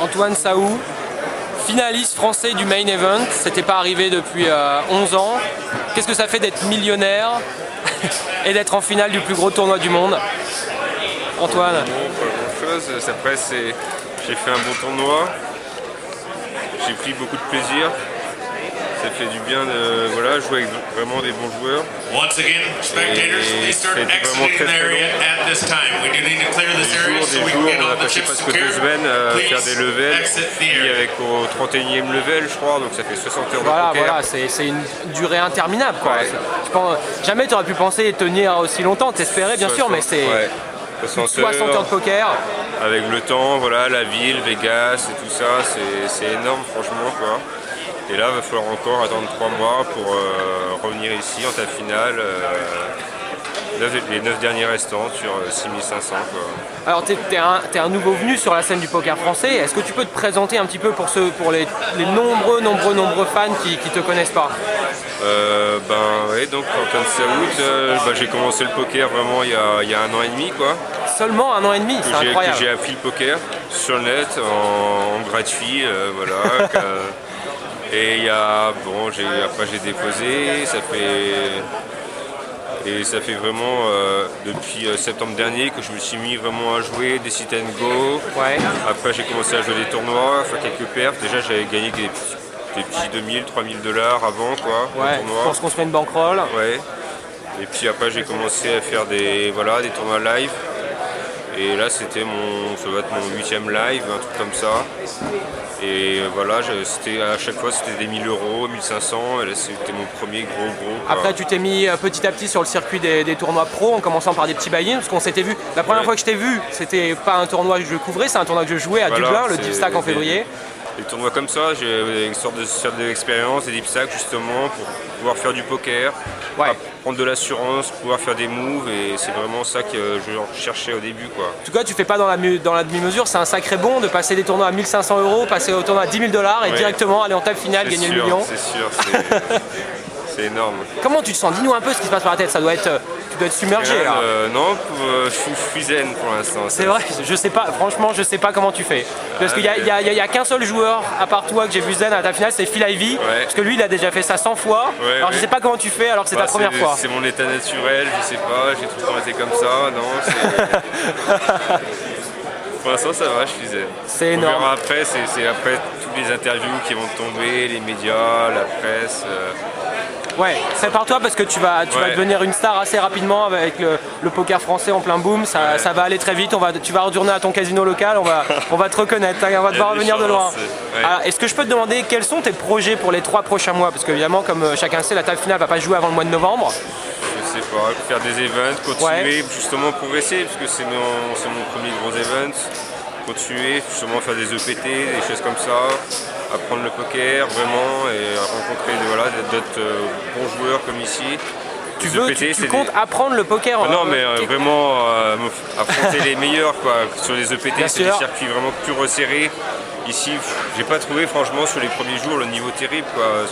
Antoine Saou, finaliste français du main event, c'était pas arrivé depuis 11 ans. Qu'est-ce que ça fait d'être millionnaire et d'être en finale du plus gros tournoi du monde? Antoine? Pas grand-chose, après j'ai fait un bon tournoi, j'ai pris beaucoup de plaisir. Ça fait du bien de jouer avec vraiment des bons joueurs. Once again, spectators, please start exiting the area at this time. We do need to clear this area so we can get On all a the passé chips presque 2 semaines à faire des levels, puis avec au 31e level je crois, donc ça fait 60 heures de poker. Voilà, c'est une durée interminable quoi. Ouais. Jamais tu aurais pu penser tenir aussi longtemps, t'espérais bien sûr, mais c'est 60 heures de poker. Avec le temps, la ville, Vegas et tout ça, c'est énorme franchement quoi. Et là, il va falloir encore attendre 3 mois pour revenir ici en table finale. Les 9 derniers restants sur 6500. Alors, tu es un nouveau venu sur la scène du poker français. Est-ce que tu peux te présenter un petit peu pour les nombreux fans qui ne te connaissent pas? Donc Antoine Saoud, j'ai commencé le poker vraiment il y a 1 an et demi. Quoi. Seulement 1 an et demi, c'est incroyable. J'ai appris le poker sur le net en gratuit. Et après j'ai déposé, ça fait vraiment depuis septembre dernier que je me suis mis vraiment à jouer des sit and go. Ouais. Après j'ai commencé à jouer des tournois, faire quelques perfs. Déjà j'avais gagné des petits 2000, 3000 $ avant quoi. Ouais, pour se construire une bankroll. Ouais. Et puis après j'ai commencé à faire des tournois live. Et là ça va être mon 8e live, un truc comme ça. Et à chaque fois c'était des 1000 €, 1500, et là c'était mon premier gros. Après tu t'es mis petit à petit sur le circuit des tournois pro en commençant par des petits buy-in, parce qu'on s'était vu, la première fois que je t'ai vu, c'était pas un tournoi que je couvrais, c'est un tournoi que je jouais à Dublin, le Deep Stack en février. Des tournois comme ça, j'ai une sorte de l'expérience, des Deep Stack justement pour pouvoir faire du poker, prendre de l'assurance, pouvoir faire des moves, et c'est vraiment ça que je cherchais au début quoi. En tout cas tu fais pas dans la demi-mesure, c'est un sacré bond de passer des tournois à 1500 €, passer au tournoi à 10 000 $ et directement aller en table finale, gagner le million. C'est sûr, c'est énorme. Comment tu te sens? Dis-nous un peu ce qui se passe par la tête, tu dois être submergé là. Non, je suis zen pour l'instant. C'est vrai, je sais pas, franchement je sais pas comment tu fais. Parce qu'il y a qu'un seul joueur à part toi que j'ai vu zen à ta finale, c'est Phil Ivey. Parce que lui il a déjà fait ça 100 fois. Alors je sais pas comment tu fais alors que c'est ta première fois. C'est mon état naturel, je sais pas, j'ai tout le temps été comme ça, non. Pour l'instant ça va, je suis zen. C'est énorme. On verra après, c'est après toutes les interviews qui vont tomber, les médias, la presse. Ouais, prépare-toi parce que tu vas devenir une star assez rapidement avec le poker français en plein boom, ça va aller très vite, tu vas retourner à ton casino local, on va te reconnaître, on va devoir revenir de loin. Est-ce que je peux te demander quels sont tes projets pour les 3 prochains mois? Parce qu'évidemment, comme chacun sait, la table finale va pas jouer avant le mois de novembre. Je sais pas, faire des events, continuer justement progresser, parce que c'est mon premier gros event. Continuer, justement faire des EPT, des choses comme ça, apprendre le poker vraiment et rencontrer d'autres bons joueurs comme ici. Tu comptes apprendre le poker? Non mais vraiment affronter les meilleurs quoi. Sur les EPT c'est des circuits vraiment plus resserrés. Ici j'ai pas trouvé franchement sur les premiers jours le niveau terrible quoi.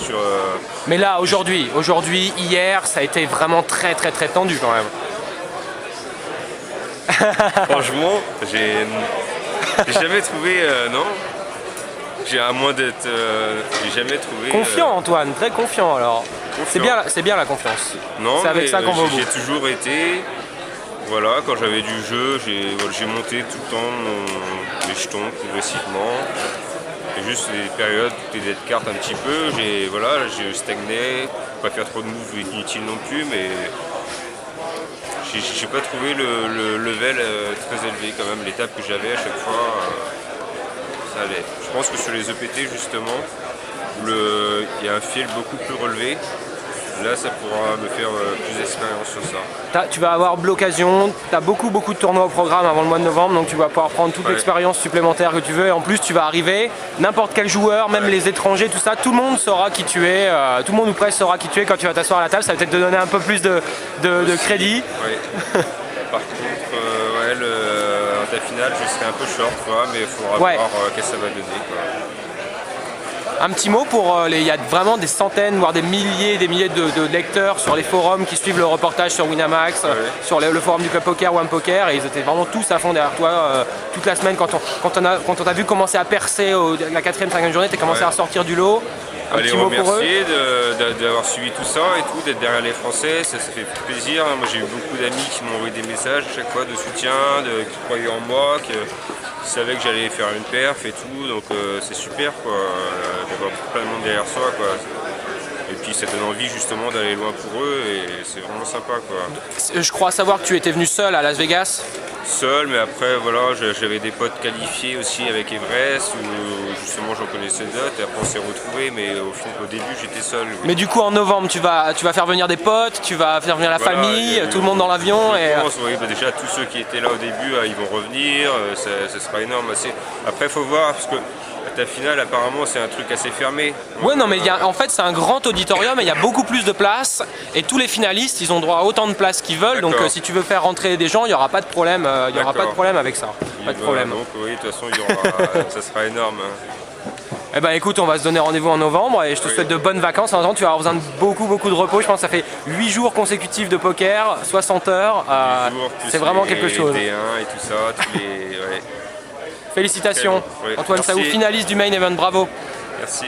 Mais là aujourd'hui, hier ça a été vraiment très tendu quand même. Franchement j'ai jamais trouvé, non. À moins d'être. J'ai jamais trouvé. Confiant Antoine, très confiant alors. C'est bien la confiance. Non, c'est avec ça qu'on va au bout. J'ai toujours été. Quand j'avais du jeu, j'ai monté tout le temps mes jetons progressivement. Et juste les périodes où tu de cartes un petit peu, j'ai stagné, pas faire trop de moves inutiles non plus, mais. J'ai pas trouvé le level très élevé quand même, l'étape que j'avais à chaque fois, ça allait. Je pense que sur les EPT justement, où il y a un field beaucoup plus relevé, là ça pourra me faire plus d'expérience sur ça. Tu vas avoir l'occasion, tu as beaucoup de tournois au programme avant le mois de novembre, donc tu vas pouvoir prendre toute l'expérience supplémentaire que tu veux, et en plus tu vas arriver, n'importe quel joueur, même les étrangers, tout ça, tout le monde saura qui tu es, tout le monde ou presque saura qui tu es quand tu vas t'asseoir à la table, ça va peut-être te donner un peu plus de crédit. Oui. Par contre, en ta finale je serai un peu short, mais il faudra voir qu'est-ce que ça va donner. Un petit mot pour il y a vraiment des centaines, voire des milliers de lecteurs sur les forums qui suivent le reportage sur Winamax, sur le forum du Club Poker, One Poker, et ils étaient vraiment tous à fond derrière toi toute la semaine quand on t'a vu commencer à percer la 4e, 5e journée, t'es commencé à sortir du lot. Un petit mot pour eux. D'avoir suivi tout ça et tout, d'être derrière les Français, ça fait plaisir. Moi j'ai eu beaucoup d'amis qui m'ont envoyé des messages à chaque fois de soutien, qui croyaient en moi, qui savaient que j'allais faire une perf et tout, donc c'est super quoi, d'avoir plein de monde derrière soi quoi. Et puis ça donne envie justement d'aller loin pour eux et c'est vraiment sympa quoi. Je crois savoir que tu étais venu seul à Las Vegas. Seul, mais après voilà, j'avais des potes qualifiés aussi avec Everest où justement j'en connaissais d'autres et après on s'est retrouvés, mais au début j'étais seul. Mais du coup en novembre tu vas faire venir des potes, tu vas faire venir la famille, tout le monde dans l'avion et... Oui, déjà tous ceux qui étaient là au début ils vont revenir, ça sera énorme. Après il faut voir parce que ta finale apparemment c'est un truc assez fermé. Ouais non mais en fait c'est un grand auditorium et il y a beaucoup plus de places et tous les finalistes ils ont droit à autant de places qu'ils veulent, donc si tu veux faire rentrer des gens il n'y aura pas de problème, avec ça. Pas de problème. Donc oui de toute façon ça sera énorme. Eh ben écoute, on va se donner rendez-vous en novembre et je te souhaite de bonnes vacances. En attendant, tu vas avoir besoin de beaucoup de repos. Je pense que ça fait 8 jours consécutifs de poker, 60 heures. C'est vraiment quelque chose. D1 et tout ça, Félicitations. Antoine Saou, finaliste du Main Event, bravo. Merci.